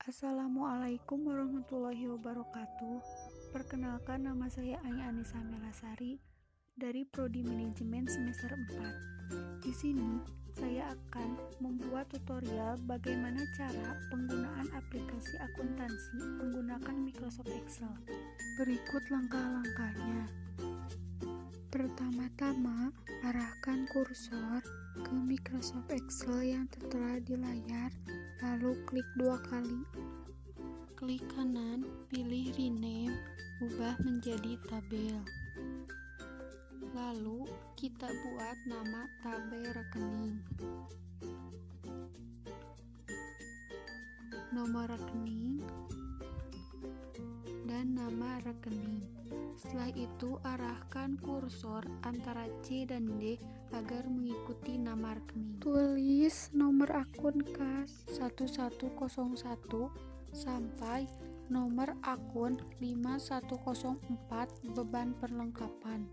Assalamualaikum warahmatullahi wabarakatuh. Perkenalkan, nama saya Anya Anissa Melasari dari Prodi Manajemen semester 4. Di sini saya akan membuat tutorial bagaimana cara penggunaan aplikasi akuntansi menggunakan Microsoft Excel. Berikut langkah-langkahnya. Pertama-tama, arahkan kursor ke Microsoft Excel yang tertera di layar, lalu klik 2 kali. Klik kanan, pilih rename, ubah menjadi tabel. Lalu, kita buat nama tabel rekening. Nomor rekening dan nama rekening. Setelah itu, arahkan kursor antara C dan D agar mengikuti nama rekening. Tulis nomor akun kas 1101 sampai nomor akun 5104 beban perlengkapan.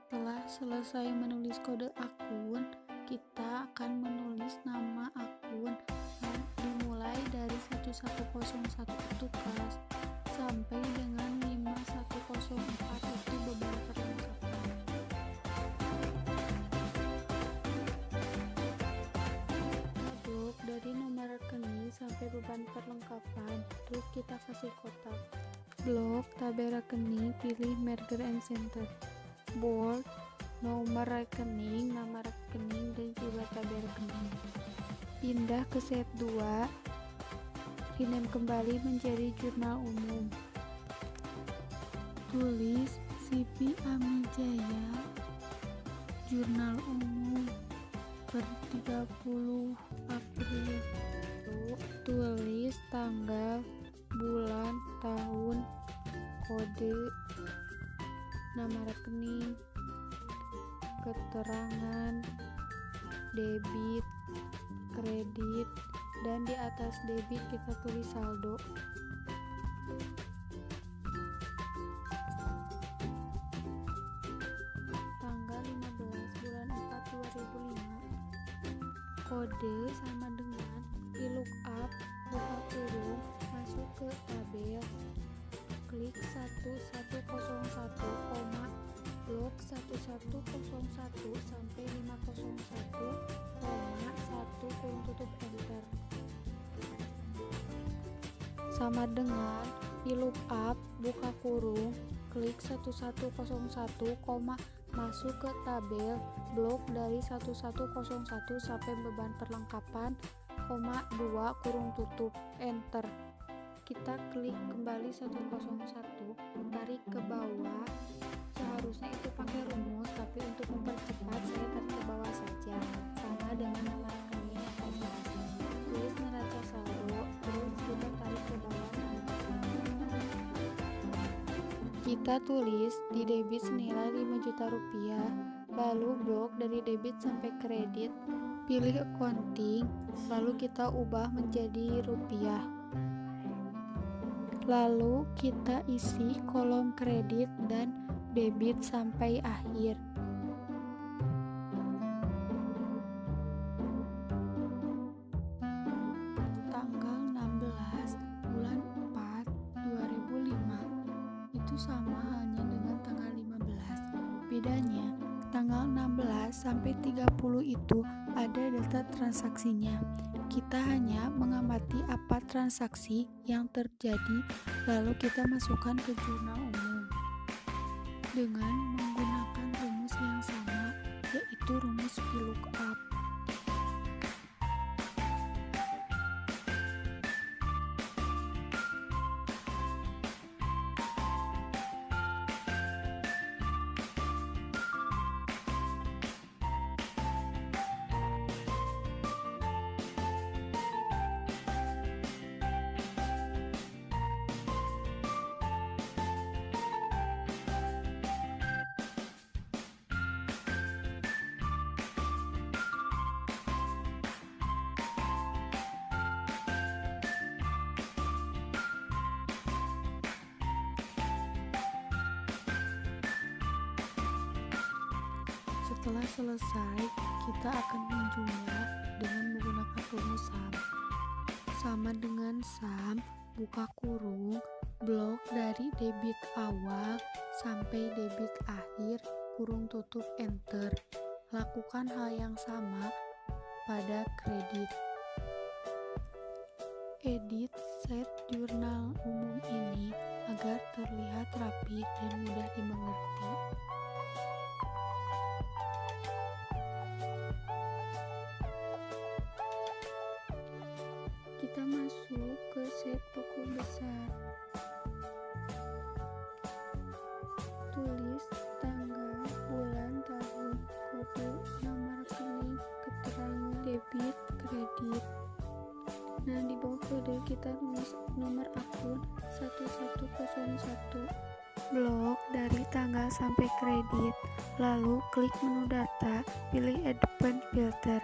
Setelah selesai menulis kode akun, kita akan menulis nama akun dimulai dari 1101 itu kas sampai dengan 5104 itu beban perlengkapan. Blok dari nomor rekening sampai beban perlengkapan, terus kita kasih kotak. Blok tabel rekening, pilih merger and center. Bold nomor rekening, nama rekening, dan juga tabel rekening. Pindah ke set 2, rename kembali menjadi jurnal umum. Tulis CV Amijaya, jurnal umum per 30 April. Tulis tanggal, bulan, tahun, kode, nama rekening, keterangan, debit, kredit, dan di atas debit kita tulis saldo. Tanggal 15 bulan 4 2005. Kode sama dengan VLOOKUP, buka kurung, masuk ke tabel, klik 1101, blok 1101 sampai 501, 1 kurung tutup, enter. Sama dengan VLOOKUP, buka kurung, klik 1101, masuk ke tabel, blok dari 1101 sampai beban perlengkapan, 2 kurung tutup, enter. Kita klik kembali 101, tarik ke bawah. Seharusnya itu pakai rumus, tapi untuk mempercepat saya tarik ke bawah saja, sama dengan nama rekening yang tadi. Tulis neraca saldo, terus kita tarik ke bawah. Kita tulis di debit senilai 5 juta rupiah, lalu blok dari debit sampai kredit, pilih accounting, lalu kita ubah menjadi rupiah. Lalu kita isi kolom kredit dan debit sampai akhir. Tanggal 16 bulan 4 2005 itu sama halnya dengan tanggal 15. Bedanya, tanggal 16 sampai 30 itu ada data transaksinya. Kita hanya mengamati apa transaksi yang terjadi, lalu kita masukkan ke jurnal umum dengan menggunakan rumus yang sama, yaitu rumus VLOOKUP. Setelah selesai, kita akan menjumlah dengan menggunakan rumus SUM. sama dengan sum buka kurung blok dari debit awal sampai debit akhir kurung tutup enter. Lakukan hal yang sama pada kredit. Edit set jurnal umum ini agar terlihat rapi dan mudah dimengerti. Kita masuk ke set buku besar. Tulis tanggal, bulan, tahun, kode, nomor rekening, keterangan debit, kredit. Nah, di bawah kode kita tulis nomor akun 1101, blok dari tanggal sampai kredit. Lalu klik menu data, pilih advanced filter.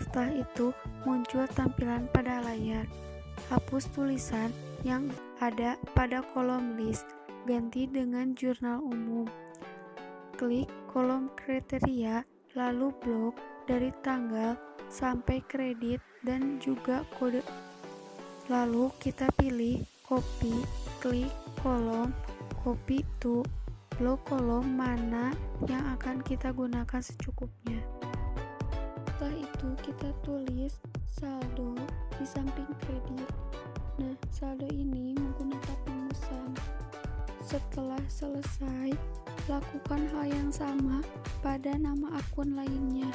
Setelah itu muncul tampilan pada layar. Hapus tulisan yang ada pada kolom list, ganti dengan jurnal umum. Klik kolom kriteria, lalu blok dari tanggal sampai kredit dan juga kode. Lalu kita pilih copy, klik kolom copy to, blok kolom mana yang akan kita gunakan secukupnya. Setelah itu kita tulis saldo di samping kredit. Nah, saldo ini menggunakan rumusan. Setelah selesai, lakukan hal yang sama pada nama akun lainnya.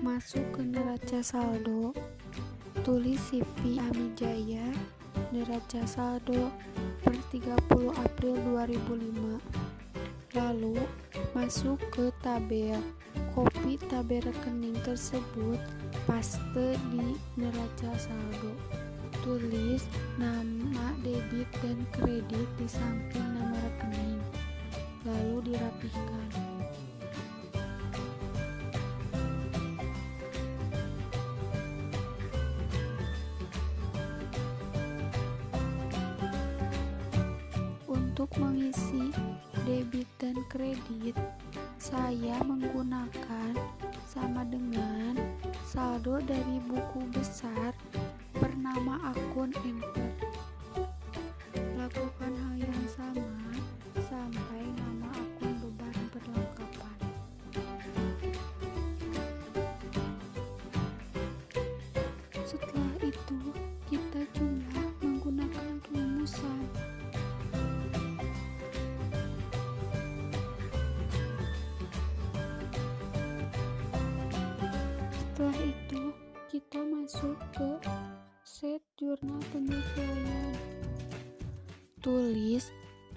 Masuk ke neraca saldo, tulis CV Amijaya, neraca saldo per 30 April 2005. Lalu masuk ke tabel, copy tabel rekening tersebut, paste di neraca saldo. Tulis nama debit dan kredit di samping nama rekening, lalu dirapihkan. Untuk mengisi debit dan kredit, saya menggunakan sama dengan saldo dari buku besar per nama akun enter. Lakukan hal yang sama sampai nama akun beban perlengkapan. Setelah itu, kita jumlah menggunakan rumusan. Setelah itu, kita masuk ke set jurnal penyesuaian. Tulis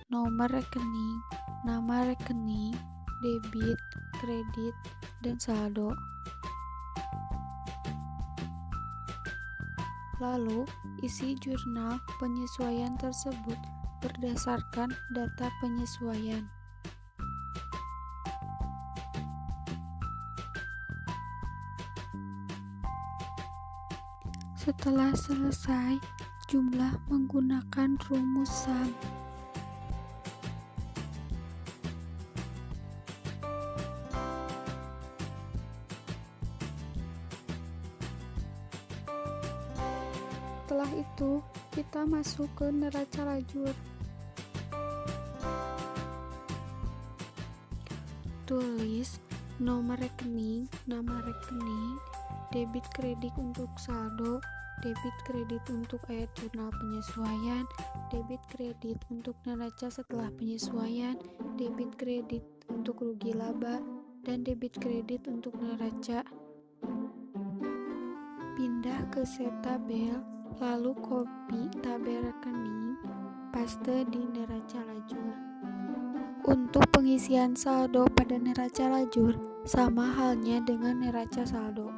nomor rekening, nama rekening, debit, kredit, dan saldo. Lalu, isi jurnal penyesuaian tersebut berdasarkan data penyesuaian. Setelah selesai, jumlah menggunakan rumus SUM. Setelah itu, kita masuk ke neraca lajur. Tulis nomor rekening, nama rekening, debit kredit untuk saldo, debit kredit untuk ayat jurnal penyesuaian, debit kredit untuk neraca setelah penyesuaian, debit kredit untuk rugi laba, dan debit kredit untuk neraca. Pindah ke set tabel, lalu copy tabel rekening, paste di neraca lajur. Untuk pengisian saldo pada neraca lajur, sama halnya dengan neraca saldo.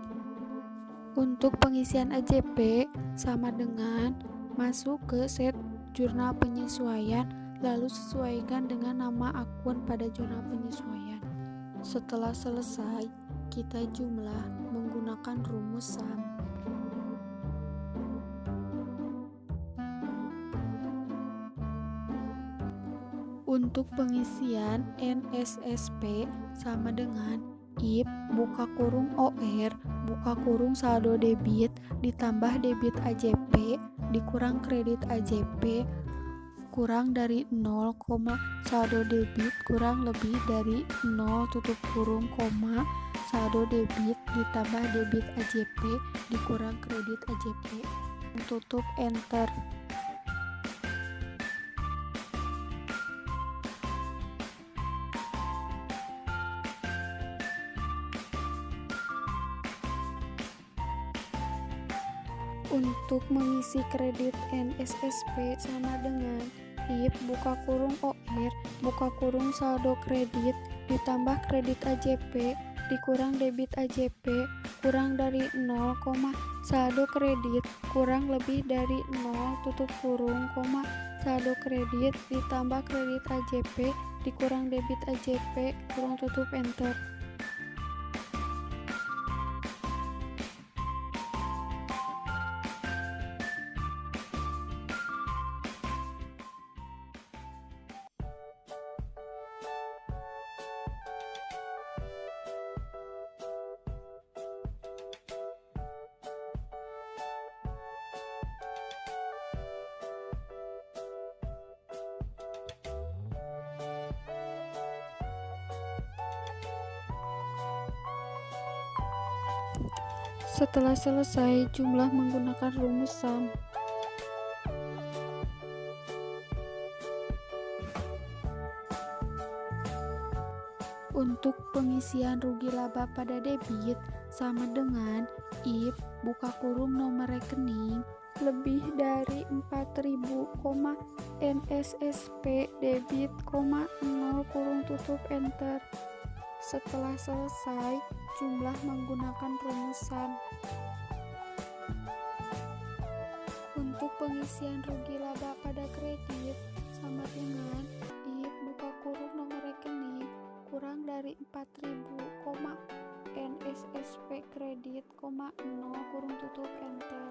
Untuk pengisian AJP, sama dengan masuk ke set jurnal penyesuaian, lalu sesuaikan dengan nama akun pada jurnal penyesuaian. Setelah selesai, kita jumlah menggunakan rumus SUM. Untuk pengisian NSSP sama dengan IP buka kurung OR buka kurung saldo debit ditambah debit AJP dikurang kredit AJP kurang dari 0, saldo debit kurang lebih dari 0 tutup kurung koma saldo debit ditambah debit AJP dikurang kredit AJP tutup enter. Untuk mengisi kredit NSSP sama dengan IP buka kurung OR buka kurung saldo kredit ditambah kredit AJP dikurang debit AJP kurang dari 0, saldo kredit kurang lebih dari 0 tutup kurung saldo kredit ditambah kredit AJP dikurang debit AJP kurang tutup enter. Setelah selesai, jumlah menggunakan rumus SUM. Untuk pengisian rugi laba pada debit sama dengan IP buka kurung nomor rekening lebih dari 4.000, NSSP debit, 0 kurung tutup enter. Setelah selesai, jumlah menggunakan rumus SUM. Untuk pengisian rugi laba pada kredit sama dengan IP buka kurung nomor rekening kurang dari 4.000, NSSP kredit, 0 kurung tutup enter.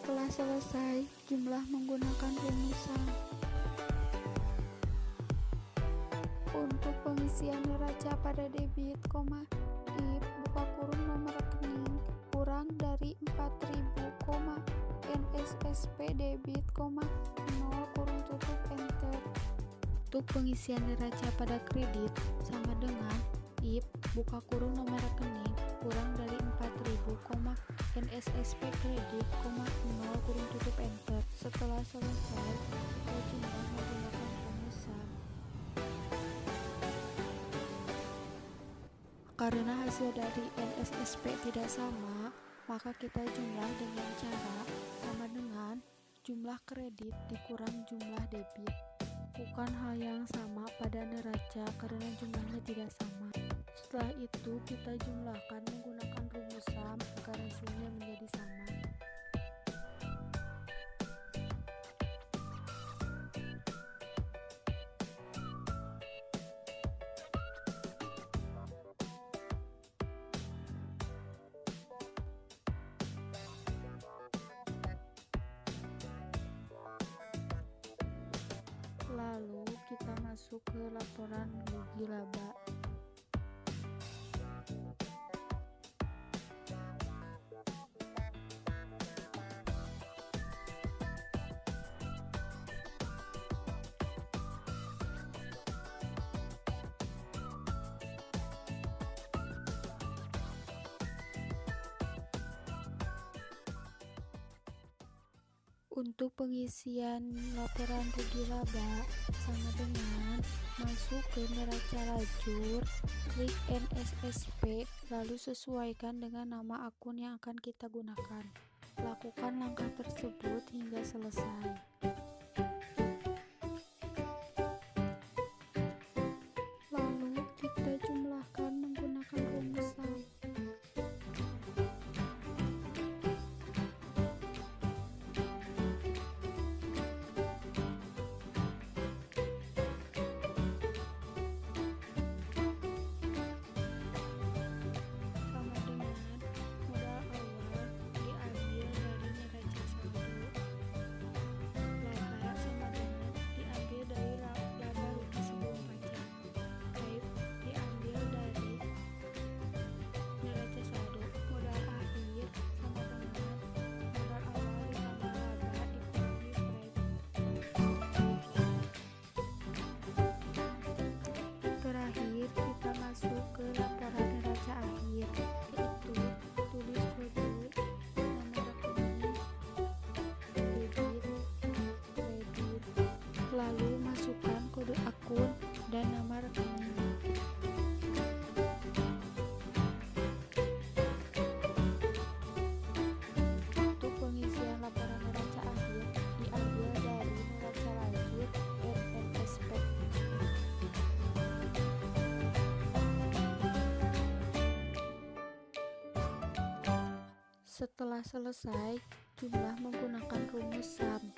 Setelah selesai, jumlah menggunakan rumus SUM. Untuk pengisian neraca pada debit, IP buka kurung nomor rekening kurang dari 4.000, NSSP debit, 0 kurung tutup enter. Untuk pengisian neraca pada kredit sama dengan IP buka kurung nomor rekening kurang dari 4.000, NSSP kredit, 0 kurung tutup enter. Setelah selesai, kita jumlah menggunakan rumus SUM. Karena hasil dari NSSP tidak sama, maka kita jumlah dengan cara sama dengan jumlah kredit dikurang jumlah debit. Bukan hal yang sama pada neraca karena jumlahnya tidak sama. Setelah itu kita jumlahkan menggunakan rumus rumus SUM agar hasilnya menjadi sama. Lalu kita masuk ke laporan rugi laba. Untuk pengisian laporan rugi laba sama dengan masuk ke neraca lajur, klik NSSP, lalu sesuaikan dengan nama akun yang akan kita gunakan. Lakukan langkah tersebut hingga selesai. Lalu kita jumlahkan menggunakan rumus SUM. Terakhir, kita masuk ke laporan neraca akhir, yaitu tulis kode, nama rekening, debit, kredit, lalu masukkan kode akun dan nama rekening. Untuk pengisian laporan neraca akhir diambil dari neraca lajur NSSP. Setelah selesai, jumlah menggunakan rumus SUM.